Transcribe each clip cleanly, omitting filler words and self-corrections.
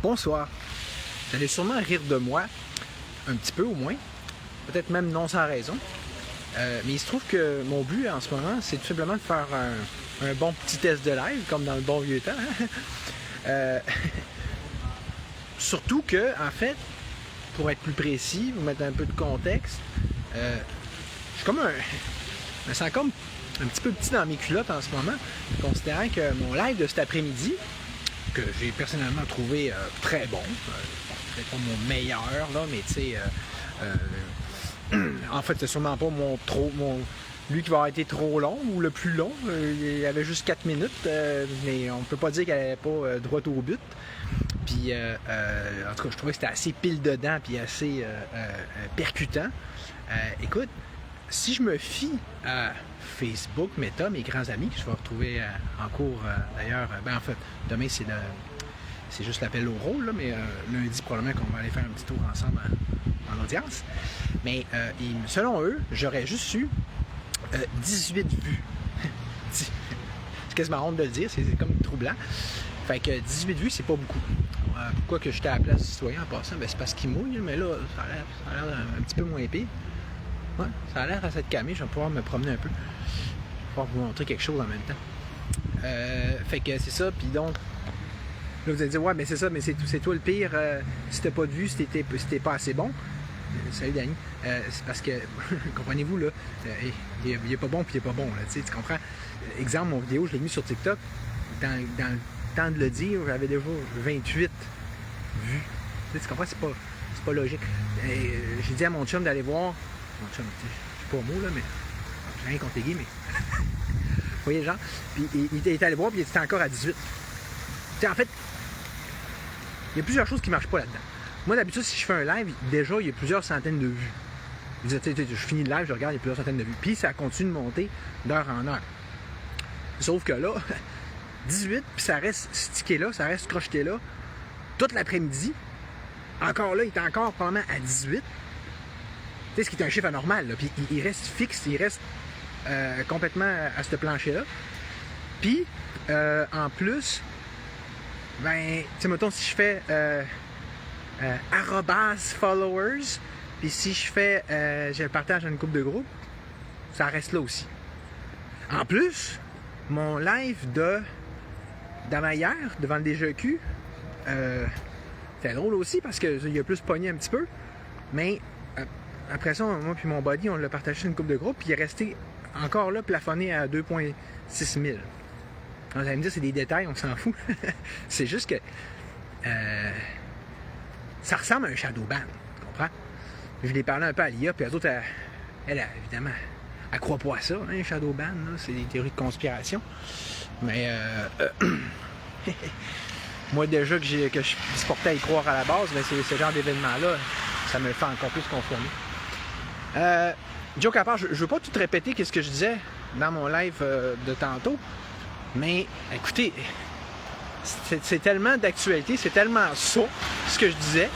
Bonsoir. Vous allez sûrement rire de moi, un petit peu au moins, peut-être même non sans raison. Mais il se trouve que mon but en ce moment, c'est tout simplement de faire un bon petit test de live, comme dans le bon vieux temps. Surtout que, en fait, pour être plus précis, vous mettre un peu de contexte, je suis comme je me sens comme un petit peu petit dans mes culottes en ce moment, considérant que mon live de cet après-midi, que j'ai personnellement trouvé très bon, peut-être pas mon meilleur, là, mais tu sais, en fait, c'est sûrement pas lui qui va avoir été trop long ou le plus long. Il y avait juste 4 minutes, mais on peut pas dire qu'elle n'allait pas droit au but. Puis, en tout cas, je trouvais que c'était assez pile dedans, puis assez percutant. Écoute, si je me fie à Facebook, Meta, mes grands amis, que je vais retrouver en cours d'ailleurs, en fait, demain c'est juste l'appel au rôle, là, mais lundi probablement qu'on va aller faire un petit tour ensemble en audience. Mais selon eux, j'aurais juste eu 18 vues. C'est quasiment honte de le dire, c'est comme troublant. Fait que 18 vues, c'est pas beaucoup. Pourquoi que j'étais à la place du citoyen en passant? Ben, c'est parce qu'il mouille, mais là, ça a l'air un petit peu moins pire. Ouais, ça a l'air assez de calmer, je vais pouvoir me promener un peu. Je vais pouvoir vous montrer quelque chose en même temps. Fait que c'est ça, puis donc, là vous allez dire, ouais, mais c'est ça, mais c'est toi le pire, si t'as pas de vue, si t'es pas assez bon. Salut Danny. C'est parce que, comprenez-vous, là, il est pas bon, puis il est pas bon, là, tu comprends? Exemple, mon vidéo, je l'ai mis sur TikTok, dans le temps de le dire, j'avais déjà 28 vues. Tu comprends? C'est pas logique. J'ai dit à mon chum d'aller voir. Mon chum, je suis pas mot là, mais j'ai rien contre les gays, mais. Vous voyez, genre? Puis il est allé voir, puis il était encore à 18. T'sais, en fait, il y a plusieurs choses qui marchent pas là-dedans. Moi, d'habitude, si je fais un live, déjà, il y a plusieurs centaines de vues. Je finis le live, je regarde, il y a plusieurs centaines de vues. Puis ça continue de monter d'heure en heure. Sauf que là, 18, puis ça reste stické là, ça reste crocheté là, toute l'après-midi. Encore là, il est encore probablement à 18. Tu sais, ce qui est un chiffre anormal, là. Puis il reste fixe, il reste complètement à ce plancher-là. Puis, en plus, ben, tu sais, mettons, si je fais @followers, puis si je fais, je le partage dans une couple de groupes, ça reste là aussi. En plus, mon live d'avant-hier, devant le DGQ, c'était drôle aussi parce qu'il a plus pogné un petit peu, mais après ça, moi puis mon buddy, on l'a partagé sur une couple de groupes, puis il est resté encore là plafonné à 2,6 000. Vous allez me dire, c'est des détails, on s'en fout. C'est juste que ça ressemble à un shadow ban, tu comprends? Je l'ai parlé un peu à l'IA, puis les autres, elle évidemment, elle croit pas à ça, hein, shadow ban, là, c'est des théories de conspiration. Mais moi déjà que je suis disporté à y croire à la base, ben, c'est ce genre d'événement-là, ça me le fait encore plus confirmer. Joke à part, je veux pas tout répéter ce que je disais dans mon live de tantôt, mais écoutez, c'est tellement d'actualité, c'est tellement ça, ce que je disais,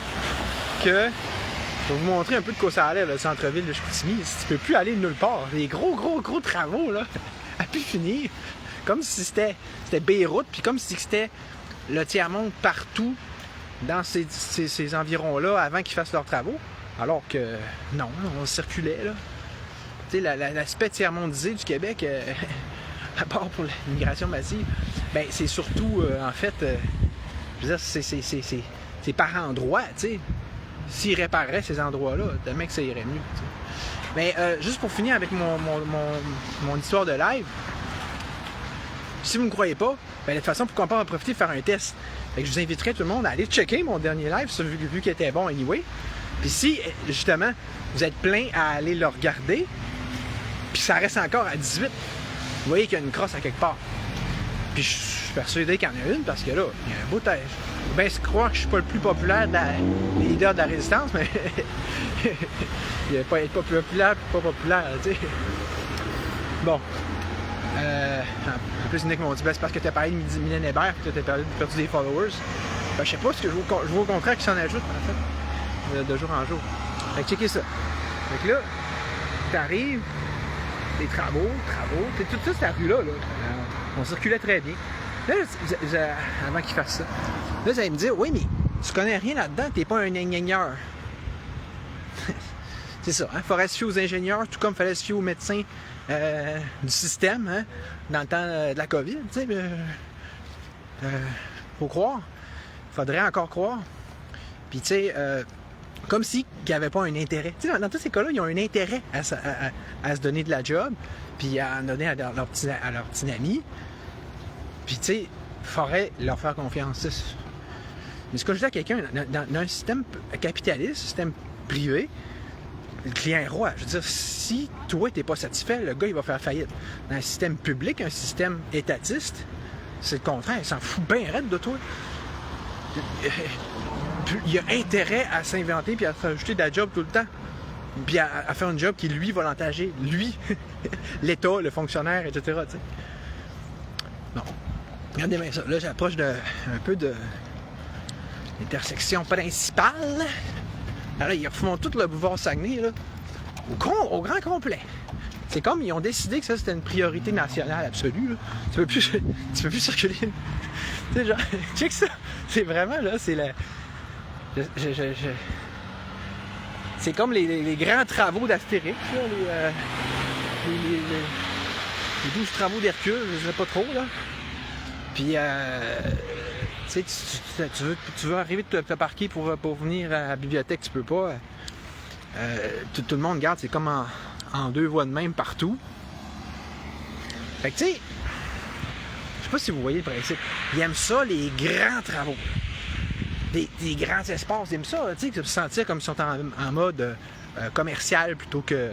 que je vais vous montrer un peu de quoi ça allait, le centre-ville de Chicoutimi. Tu peux plus aller nulle part. Les gros travaux, là, à plus finir. Comme si c'était Beyrouth, puis comme si c'était le tiers-monde partout dans ces environs-là avant qu'ils fassent leurs travaux. Alors que non, on circulait, là. Tu sais, l'aspect tiers-mondisé du Québec, à part pour l'immigration massive, ben c'est surtout, en fait, je veux dire, c'est par endroits, tu sais. S'ils répareraient ces endroits-là, tellement que ça irait mieux, t'sais. Mais juste pour finir avec mon histoire de live, si vous ne me croyez pas, ben, de toute façon, pourquoi pas en profiter de faire un test? Fait que je vous inviterai tout le monde à aller checker mon dernier live, vu qu'il était bon anyway. Puis si, justement, vous êtes plein à aller le regarder, puis ça reste encore à 18, vous voyez qu'il y a une crosse à quelque part. Puis je suis persuadé qu'il y en a une, parce que là, il y a un beau tège. Faut bien se croire que je suis pas le plus populaire des leaders de la résistance, mais il n'y a pas être pas populaire puis pas populaire, tu sais. Bon. En plus, Nick m'a dit, ben, c'est parce que tu as parlé de Mylène Hébert et que tu as perdu des followers. Ben, je sais pas, ce que je vois au contraire qui s'en ajoute, en fait, de jour en jour. Fait que checkez ça. Fait que là, t'arrives, les travaux, toute cette rue-là, là, on circulait très bien. Là, avant qu'ils fassent ça, là, vous allez me dire, oui, mais tu connais rien là-dedans, t'es pas un ingénieur. C'est ça, hein? Fallait se fier aux ingénieurs, tout comme fallait se fier aux médecins du système, hein? Dans le temps de la COVID, tu sais. Faut croire. Faudrait encore croire. Puis, tu sais, comme si il n'y avait pas un intérêt. Tu sais, dans tous ces cas-là, ils ont un intérêt à se donner de la job, puis à en donner à leur petit ami. Puis, tu sais, il faudrait leur faire confiance. Mais ce que je dis à quelqu'un, dans un système capitaliste, un système privé, le client est roi. Je veux dire, si toi, t'es pas satisfait, le gars, il va faire faillite. Dans un système public, un système étatiste, c'est le contraire. Il s'en fout bien raide de toi. Il a intérêt à s'inventer puis à se rajouter de la job tout le temps. Puis à faire un job qui, lui, va l'entager. Lui, l'État, le fonctionnaire, etc. T'sais. Bon. Regardez bien ça. Là, j'approche un peu de l'intersection principale. Alors là, ils refont tout le boulevard Saguenay, là, au grand complet. C'est comme ils ont décidé que ça, c'était une priorité nationale absolue. Là. Tu peux plus circuler. Tu sais, genre, check ça. C'est vraiment, là, c'est la... C'est comme les grands travaux d'Astérix, là, les 12 travaux d'Hercule, je sais pas trop, là. Puis, tu sais, tu veux arriver de te parquer pour venir à la bibliothèque, tu peux pas. Tout le monde garde, c'est comme en deux voies de même partout. Fait que, tu sais, je sais pas si vous voyez le principe. Ils aiment ça, les grands travaux. Des grands espaces, ils aiment ça, tu sais, se sentir comme ils sont en mode commercial plutôt que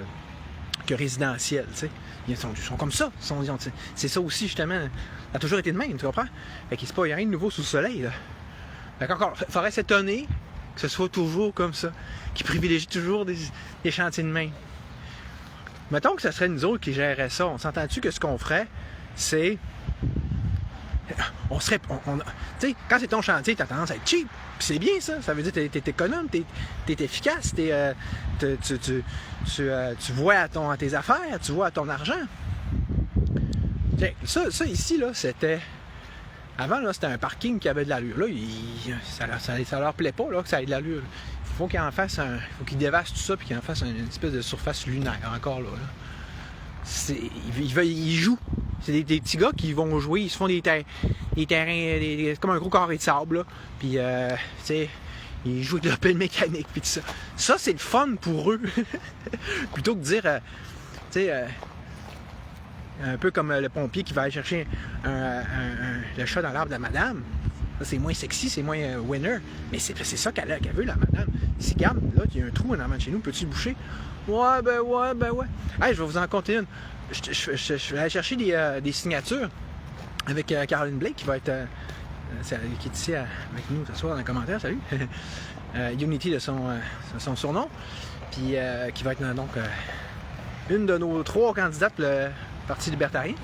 résidentiel, tu sais. Ils sont comme ça. C'est ça aussi, justement. Ça a toujours été de même, tu comprends? Fait qu'il n'y a rien de nouveau sous le soleil, là. Fait qu'encore, il faudrait s'étonner que ce soit toujours comme ça, qu'ils privilégient toujours des chantiers de main. Mettons que ce serait nous autres qui géreraient ça. On s'entend-tu que ce qu'on ferait, c'est... On serait... tu sais, quand c'est ton chantier, t'as tendance à être cheap. Puis c'est bien, ça. Ça veut dire que t'es économe, t'es efficace, tu vois à tes affaires, tu vois à ton argent. Ça ici, là, c'était... Avant, là, c'était un parking qui avait de l'allure. Là, ça leur plaît pas, là, que ça ait de l'allure. Il faut qu'il en fasse faut qu'il dévaste tout ça puis qu'il en fasse une espèce de surface lunaire, encore là. Ils jouent. C'est des petits gars qui vont jouer, ils se font des terrains, comme un gros carré de sable, là. Puis, tu sais, ils jouent avec leur pelle mécanique, puis tout ça. Ça, c'est le fun pour eux. Plutôt que de dire, tu sais, un peu comme le pompier qui va aller chercher le chat dans l'arbre de la madame. Ça, c'est moins sexy, c'est moins winner. Mais c'est ça qu'elle veut, la madame. Si, regarde, là, il y a un trou en avant de chez nous, peux-tu le boucher? Ouais. Hey, je vais vous en compter une. Je vais aller chercher des signatures avec Caroline Blake, qui va être qui est ici avec nous ce soir dans les commentaires. Salut! Unity de son surnom. Puis qui va être donc une de nos 3 candidates pour le Parti libertarien.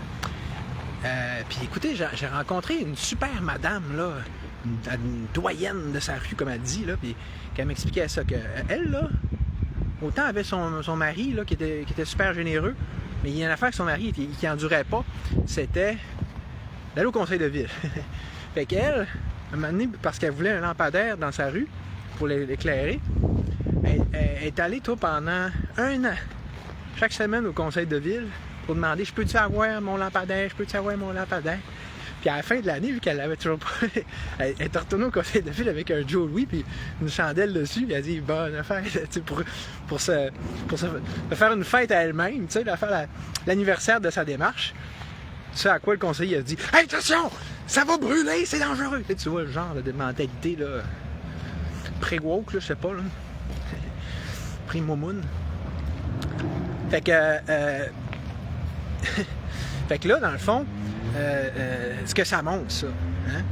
Puis écoutez, j'ai rencontré une super madame, là, une doyenne de sa rue, comme elle dit, là, puis qu'elle m'expliquait ça, qu'elle, là, autant avait son mari, là, qui était super généreux, mais il y a une affaire que son mari qui endurait pas, c'était d'aller au conseil de ville. Fait qu'elle, à un moment donné, parce qu'elle voulait un lampadaire dans sa rue, pour l'éclairer, elle est allée, pendant 1 an, chaque semaine au conseil de ville, pour demander, je peux-tu avoir mon lampadaire, Puis à la fin de l'année, vu qu'elle l'avait toujours pas, elle est retournée au conseil de ville avec un Joe Louis puis une chandelle dessus, puis elle a dit, bonne affaire, pour se faire une fête à elle-même, tu sais, de faire l'anniversaire de sa démarche. Tu sais à quoi le conseiller a dit, hey, attention, ça va brûler, c'est dangereux. Tu vois le genre de mentalité, là, pré-woke, là, je sais pas, là, pré-momoun. Fait que, fait que là, dans le fond, ce que ça montre, ça, hein?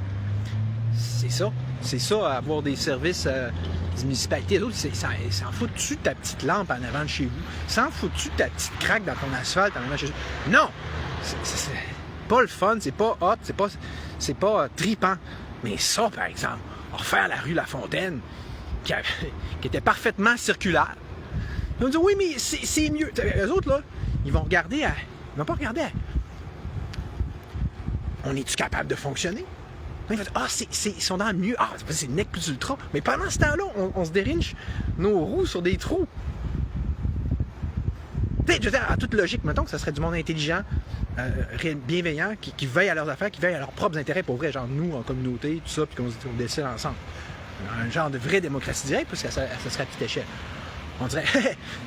C'est ça, avoir des services des municipalités. Les autres, s'en foutu de ta petite lampe en avant de chez vous? S'en foutu de ta petite craque dans ton asphalte en avant de chez vous? Non! C'est pas le fun, c'est pas hot, c'est pas tripant. Mais ça, par exemple, refaire la rue La Fontaine, qui était parfaitement circulaire. Ils vont dire, oui, mais c'est mieux. Eux autres, là, ils vont regarder Ils vont pas regarder on est-tu capable de fonctionner? il fait, ils sont dans le milieu. Ah, c'est le nec plus ultra. Mais pendant ce temps-là, on se dérinche nos roues sur des trous. Tu sais, je veux dire, à toute logique, mettons que ça serait du monde intelligent, bienveillant, qui veille à leurs affaires, qui veille à leurs propres intérêts pour vrai, genre nous, en communauté, tout ça, puis qu'on décide ensemble. Un genre de vraie démocratie directe, parce que ça serait à petite échelle. On dirait,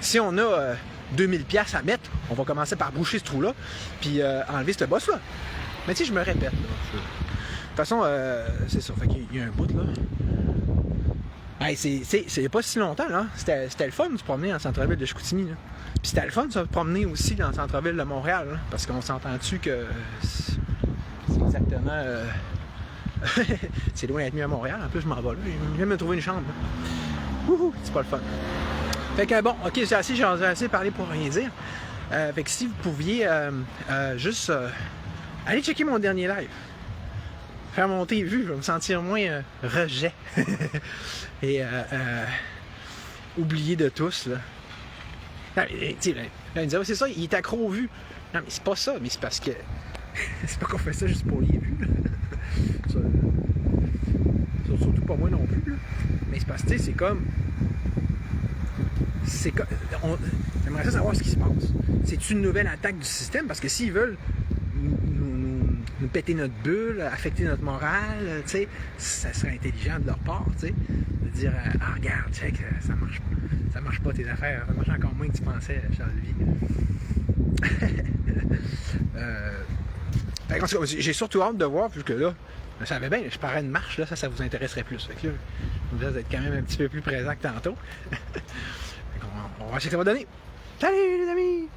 si on a 2000$ à mettre, on va commencer par boucher ce trou-là, puis enlever ce boss-là. Mais tu sais, je me répète, là. De toute façon, c'est ça. Fait qu'il y a un bout, là. Hey, c'est pas si longtemps, là. C'était le fun de se promener dans le centre-ville de Chicoutimi, là. Puis c'était le fun de se promener aussi dans le centre-ville de Montréal, là, parce qu'on s'entend-tu que c'est exactement... c'est loin d'être mieux à Montréal, en plus je m'en vais là. Je viens de me trouver une chambre. Wouhou, c'est pas le fun. Fait que bon, ok, j'ai assez parlé pour rien dire. Fait que si vous pouviez juste aller checker mon dernier live. Faire monter les vues, je vais me sentir moins rejet. Et oublié de tous, là. Non, mais, tu sais, là, il disait, c'est ça, il est accro aux vues. Non, mais c'est pas ça, mais c'est parce que. C'est pas qu'on fait ça juste pour les vues, là. Surtout pas moi non plus, là. Mais c'est parce que, tu sais, c'est comme. J'aimerais ça savoir ce qui se passe. C'est une nouvelle attaque du système, parce que s'ils veulent nous péter notre bulle, affecter notre morale, tu sais, ça serait intelligent de leur part, tu sais, de dire regarde, check, ça marche pas tes affaires, ça marche encore moins que tu pensais, Charles-Louis. J'ai surtout hâte de voir, puisque là, je savais bien, je parais une marche, là, ça vous intéresserait plus. Fait que là, vous allez être quand même un petit peu plus présent que tantôt. On va voir ce que ça va donner. Salut les amis!